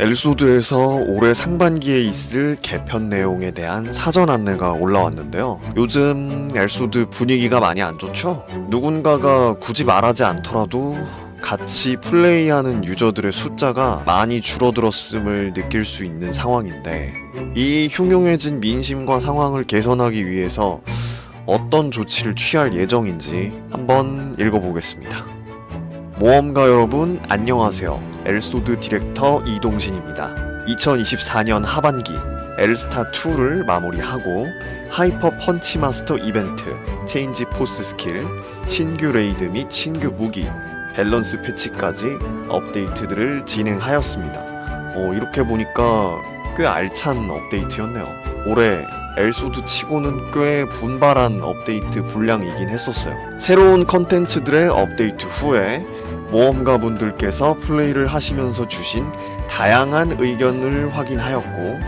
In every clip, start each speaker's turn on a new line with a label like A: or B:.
A: 엘소드에서 올해 상반기에 있을 개편 내용에 대한 사전 안내가 올라왔는데요. 요즘 엘소드 분위기가 많이 안 좋죠? 누군가가 굳이 말하지 않더라도 같이 플레이하는 유저들의 숫자가 많이 줄어들었음을 느낄 수 있는 상황인데, 이 흉흉해진 민심과 상황을 개선하기 위해서 어떤 조치를 취할 예정인지 한번 읽어보겠습니다. 모험가 여러분 안녕하세요. 엘소드 디렉터 이동신입니다. 2024년 하반기 엘스타2를 마무리하고 하이퍼 펀치 마스터 이벤트, 체인지 포스 스킬, 신규 레이드 및 신규 무기, 밸런스 패치까지 업데이트들을 진행하였습니다. 이렇게 보니까 꽤 알찬 업데이트였네요. 올해 엘소드 치고는 꽤 분발한 업데이트 분량이긴 했었어요. 새로운 컨텐츠들의 업데이트 후에 모험가 분들께서 플레이를 하시면서 주신 다양한 의견을 확인하였고,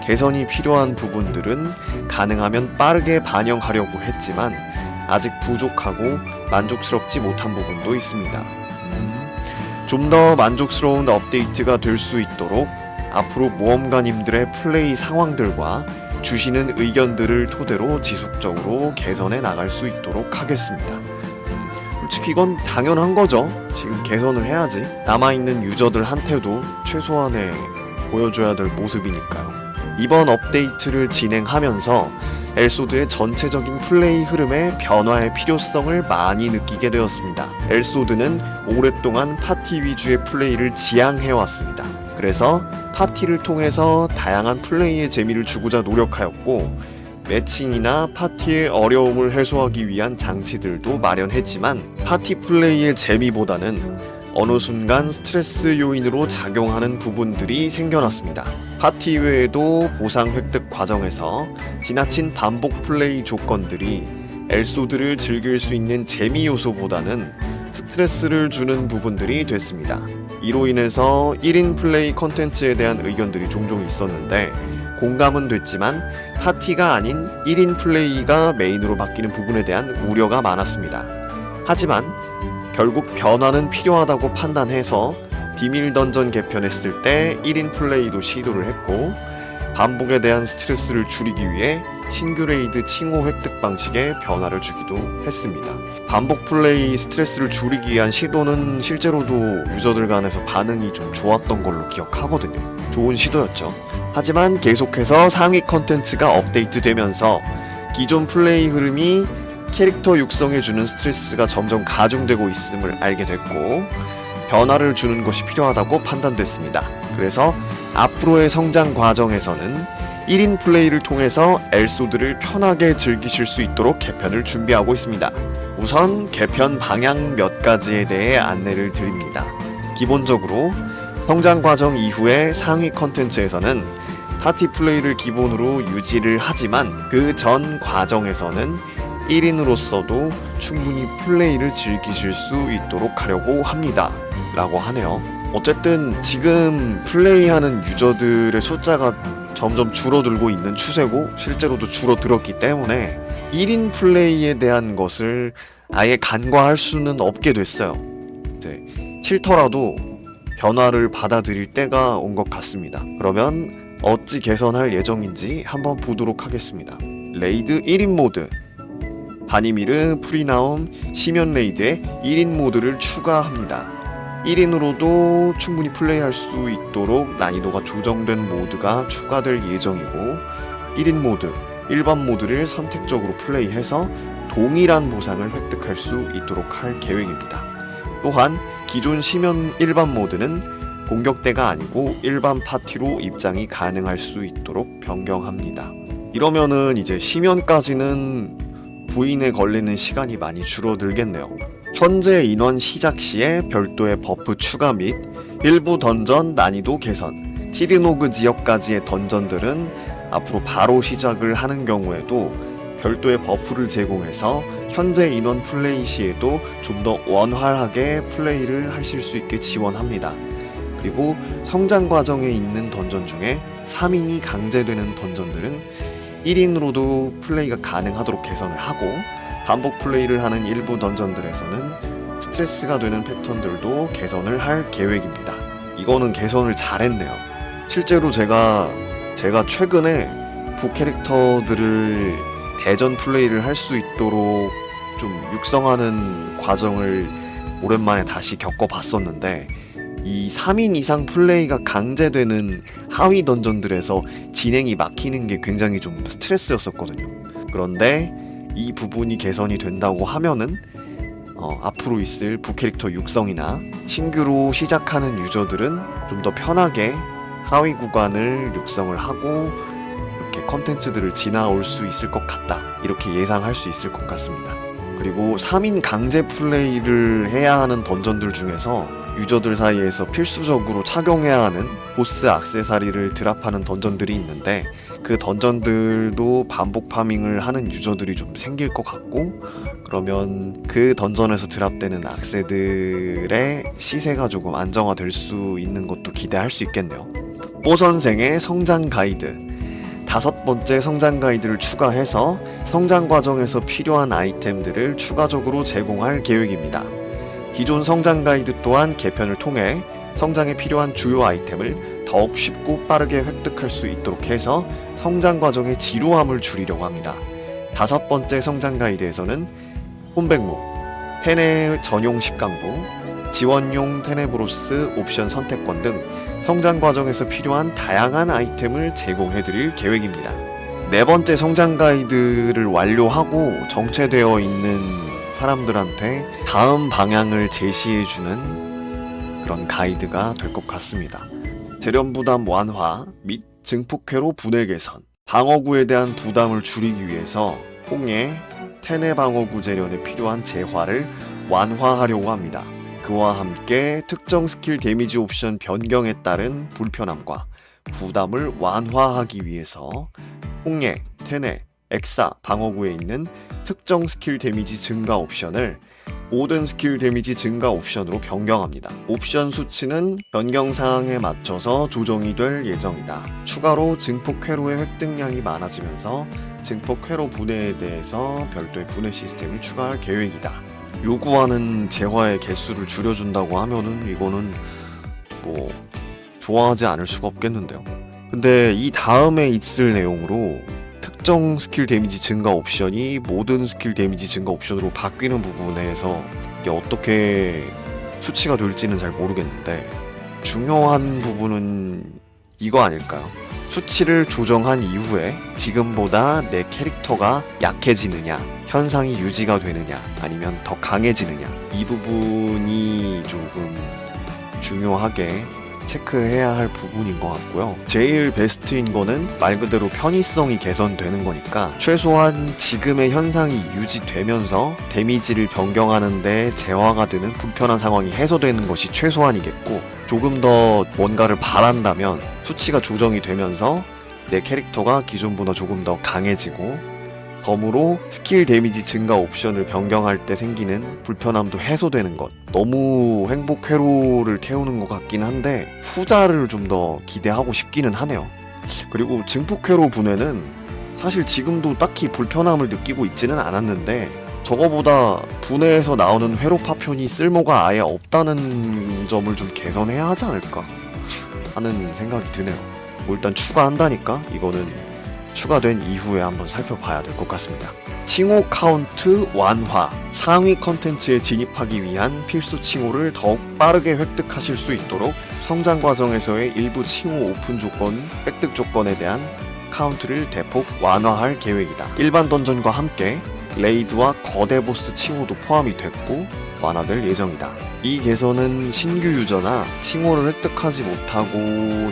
A: 개선이 필요한 부분들은 가능하면 빠르게 반영하려고 했지만 아직 부족하고 만족스럽지 못한 부분도 있습니다. 좀 더 만족스러운 업데이트가 될 수 있도록 앞으로 모험가님들의 플레이 상황들과 주시는 의견들을 토대로 지속적으로 개선해 나갈 수 있도록 하겠습니다. 솔직히 이건 당연한 거죠. 지금 개선을 해야지 남아있는 유저들한테도 최소한의 보여줘야 될 모습이니까요. 이번 업데이트를 진행하면서 엘소드의 전체적인 플레이 흐름의 변화의 필요성을 많이 느끼게 되었습니다. 엘소드는 오랫동안 파티 위주의 플레이를 지향해왔습니다. 그래서 파티를 통해서 다양한 플레이의 재미를 주고자 노력하였고, 매칭이나 파티의 어려움을 해소하기 위한 장치들도 마련했지만 파티 플레이의 재미보다는 어느 순간 스트레스 요인으로 작용하는 부분들이 생겨났습니다. 파티 외에도 보상 획득 과정에서 지나친 반복 플레이 조건들이 엘소드를 즐길 수 있는 재미 요소보다는 스트레스를 주는 부분들이 됐습니다. 이로 인해서 1인 플레이 컨텐츠에 대한 의견들이 종종 있었는데 공감은 됐지만 파티가 아닌 1인 플레이가 메인으로 바뀌는 부분에 대한 우려가 많았습니다. 하지만 결국 변화는 필요하다고 판단해서 비밀 던전 개편했을 때 1인 플레이도 시도를 했고, 반복에 대한 스트레스를 줄이기 위해 신규 레이드 칭호 획득 방식에 변화를 주기도 했습니다. 반복 플레이 스트레스를 줄이기 위한 시도는 실제로도 유저들 간에서 반응이 좀 좋았던 걸로 기억하거든요. 좋은 시도였죠. 하지만 계속해서 상위 컨텐츠가 업데이트되면서 기존 플레이 흐름이 캐릭터 육성해주는 스트레스가 점점 가중되고 있음을 알게 됐고, 변화를 주는 것이 필요하다고 판단됐습니다. 그래서 앞으로의 성장 과정에서는 1인 플레이를 통해서 엘소드를 편하게 즐기실 수 있도록 개편을 준비하고 있습니다. 우선 개편 방향 몇 가지에 대해 안내를 드립니다. 기본적으로 성장 과정 이후의 상위 컨텐츠에서는 파티 플레이를 기본으로 유지를 하지만 그 전 과정에서는 1인으로서도 충분히 플레이를 즐기실 수 있도록 하려고 합니다. 라고 하네요. 어쨌든 지금 플레이하는 유저들의 숫자가 점점 줄어들고 있는 추세고 실제로도 줄어들었기 때문에 1인 플레이에 대한 것을 아예 간과할 수는 없게 됐어요. 이제 싫더라도 변화를 받아들일 때가 온 것 같습니다. 그러면 어찌 개선할 예정인지 한번 보도록 하겠습니다. 레이드 1인 모드, 바니미르 프리나움 시면 레이드에 1인 모드를 추가합니다. 1인으로도 충분히 플레이할 수 있도록 난이도가 조정된 모드가 추가될 예정이고, 1인 모드, 일반 모드를 선택적으로 플레이해서 동일한 보상을 획득할 수 있도록 할 계획입니다. 또한 기존 시면 일반 모드는 공격대가 아니고 일반 파티로 입장이 가능할 수 있도록 변경합니다. 이러면은 이제 시면까지는 부인에 걸리는 시간이 많이 줄어들겠네요. 현재 인원 시작 시에 별도의 버프 추가 및 일부 던전 난이도 개선, 티르노그 지역까지의 던전들은 앞으로 바로 시작을 하는 경우에도 별도의 버프를 제공해서 현재 인원 플레이 시에도 좀 더 원활하게 플레이를 하실 수 있게 지원합니다. 그리고 성장 과정에 있는 던전 중에 3인이 강제되는 던전들은 1인으로도 플레이가 가능하도록 개선을 하고, 반복 플레이를 하는 일부 던전들에서는 스트레스가 되는 패턴들도 개선을 할 계획입니다. 이거는 개선을 잘했네요. 실제로 제가 최근에 부캐릭터들을 대전 플레이를 할 수 있도록 좀 육성하는 과정을 오랜만에 다시 겪어봤었는데, 이 3인 이상 플레이가 강제되는 하위 던전들에서 진행이 막히는 게 굉장히 좀 스트레스였었거든요. 그런데 이 부분이 개선이 된다고 하면은 앞으로 있을 부캐릭터 육성이나 신규로 시작하는 유저들은 좀 더 편하게 하위 구간을 육성을 하고 이렇게 컨텐츠들을 지나올 수 있을 것 같다, 이렇게 예상할 수 있을 것 같습니다. 그리고 3인 강제 플레이를 해야 하는 던전들 중에서 유저들 사이에서 필수적으로 착용해야 하는 보스 액세서리를 드랍하는 던전들이 있는데, 그 던전들도 반복 파밍을 하는 유저들이 좀 생길 것 같고, 그러면 그 던전에서 드랍되는 액세들의 시세가 조금 안정화될 수 있는 것도 기대할 수 있겠네요. 뽀 선생의 성장 가이드, 5번째 성장 가이드를 추가해서 성장 과정에서 필요한 아이템들을 추가적으로 제공할 계획입니다. 기존 성장 가이드 또한 개편을 통해 성장에 필요한 주요 아이템을 더욱 쉽고 빠르게 획득할 수 있도록 해서 성장 과정의 지루함을 줄이려고 합니다. 5번째 성장 가이드에서는 혼백모, 테네 전용 10강부, 지원용 테네브로스 옵션 선택권 등 성장 과정에서 필요한 다양한 아이템을 제공해드릴 계획입니다. 4번째 성장 가이드를 완료하고 정체되어 있는 사람들한테 다음 방향을 제시해주는 그런 가이드가 될 것 같습니다. 재련 부담 완화 및 증폭회로 분해 개선, 방어구에 대한 부담을 줄이기 위해서 홍해 테네 방어구 재련에 필요한 재화를 완화하려고 합니다. 그와 함께 특정 스킬 데미지 옵션 변경에 따른 불편함과 부담을 완화하기 위해서 홍해, 테네, 엑사 방어구에 있는 특정 스킬 데미지 증가 옵션을 모든 스킬 데미지 증가 옵션으로 변경합니다. 옵션 수치는 변경 사항에 맞춰서 조정이 될 예정이다. 추가로 증폭 회로의 획득량이 많아지면서 증폭 회로 분해에 대해서 별도의 분해 시스템을 추가할 계획이다. 요구하는 재화의 개수를 줄여준다고 하면은 이거는 뭐 좋아하지 않을 수가 없겠는데요. 근데 이 다음에 있을 내용으로 특정 스킬 데미지 증가 옵션이 모든 스킬 데미지 증가 옵션으로 바뀌는 부분에서 이게 어떻게 수치가 될지는 잘 모르겠는데, 중요한 부분은 이거 아닐까요? 수치를 조정한 이후에 지금보다 내 캐릭터가 약해지느냐, 현상이 유지가 되느냐, 아니면 더 강해지느냐, 이 부분이 조금 중요하게 체크해야 할 부분인 것 같고요. 제일 베스트인 거는 말 그대로 편의성이 개선되는 거니까 최소한 지금의 현상이 유지되면서 데미지를 변경하는데 재화가 되는 불편한 상황이 해소되는 것이 최소한이겠고, 조금 더 뭔가를 바란다면 수치가 조정이 되면서 내 캐릭터가 기존보다 조금 더 강해지고, 덤으로 스킬 데미지 증가 옵션을 변경할 때 생기는 불편함도 해소되는 것. 너무 행복 회로를 태우는 것 같긴 한데 후자를 좀 더 기대하고 싶기는 하네요. 그리고 증폭 회로 분해는 사실 지금도 딱히 불편함을 느끼고 있지는 않았는데, 저거보다 분해에서 나오는 회로 파편이 쓸모가 아예 없다는 점을 좀 개선해야 하지 않을까 하는 생각이 드네요. 뭐 일단 추가한다니까 이거는 추가된 이후에 한번 살펴봐야 될 것 같습니다. 칭호 카운트 완화, 상위 컨텐츠에 진입하기 위한 필수 칭호를 더욱 빠르게 획득하실 수 있도록 성장 과정에서의 일부 칭호 오픈 조건, 획득 조건에 대한 카운트를 대폭 완화할 계획이다. 일반 던전과 함께 레이드와 거대 보스 칭호도 포함이 됐고 완화될 예정이다. 이 개선은 신규 유저나 칭호를 획득하지 못하고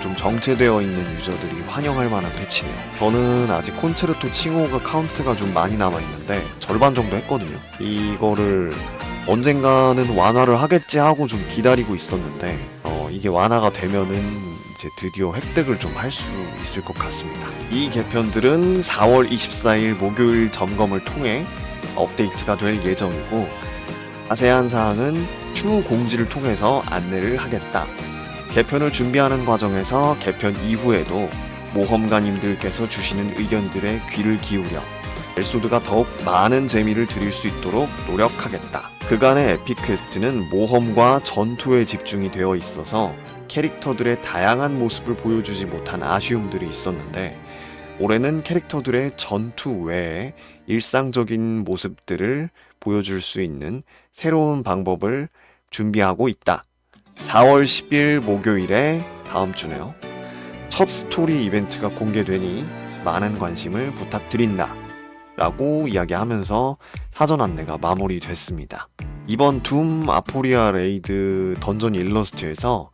A: 좀 정체되어 있는 유저들이 환영할 만한 패치네요. 저는 아직 콘체르토 칭호가 카운트가 좀 많이 남아있는데 절반 정도 했거든요. 이거를 언젠가는 완화를 하겠지 하고 좀 기다리고 있었는데 이게 완화가 되면은 이제 드디어 획득을 좀 할 수 있을 것 같습니다. 이 개편들은 4월 24일 목요일 점검을 통해 업데이트가 될 예정이고, 자세한 사항은 추후 공지를 통해서 안내를 하겠다. 개편을 준비하는 과정에서 개편 이후에도 모험가님들께서 주시는 의견들에 귀를 기울여 엘소드가 더욱 많은 재미를 드릴 수 있도록 노력하겠다. 그간의 에픽 퀘스트는 모험과 전투에 집중이 되어 있어서 캐릭터들의 다양한 모습을 보여주지 못한 아쉬움들이 있었는데, 올해는 캐릭터들의 전투 외에 일상적인 모습들을 보여줄 수 있는 새로운 방법을 준비하고 있다. 4월 10일 목요일에 다음 주네요. 첫 스토리 이벤트가 공개되니 많은 관심을 부탁드린다 라고 이야기하면서 사전 안내가 마무리됐습니다. 이번 둠 아포리아 레이드 던전 일러스트에서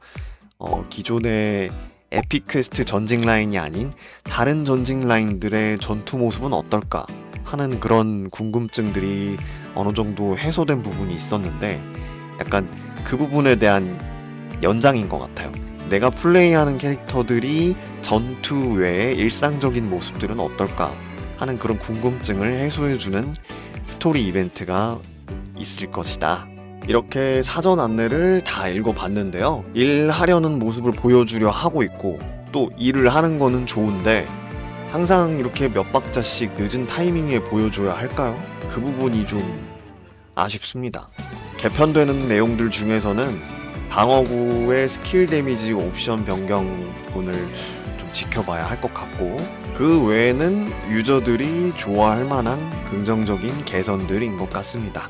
A: 기존의 에픽 퀘스트 전직 라인이 아닌 다른 전직 라인들의 전투 모습은 어떨까 하는 그런 궁금증들이 어느 정도 해소된 부분이 있었는데, 약간 그 부분에 대한 연장인 것 같아요. 내가 플레이하는 캐릭터들이 전투 외에 일상적인 모습들은 어떨까 하는 그런 궁금증을 해소해주는 스토리 이벤트가 있을 것이다. 이렇게 사전 안내를 다 읽어봤는데요. 일하려는 모습을 보여주려 하고 있고, 또 일을 하는 거는 좋은데 항상 이렇게 몇 박자씩 늦은 타이밍에 보여줘야 할까요? 그 부분이 좀 아쉽습니다. 개편되는 내용들 중에서는 방어구의 스킬 데미지 옵션 변경 부분을 좀 지켜봐야 할 것 같고, 그 외에는 유저들이 좋아할 만한 긍정적인 개선들인 것 같습니다.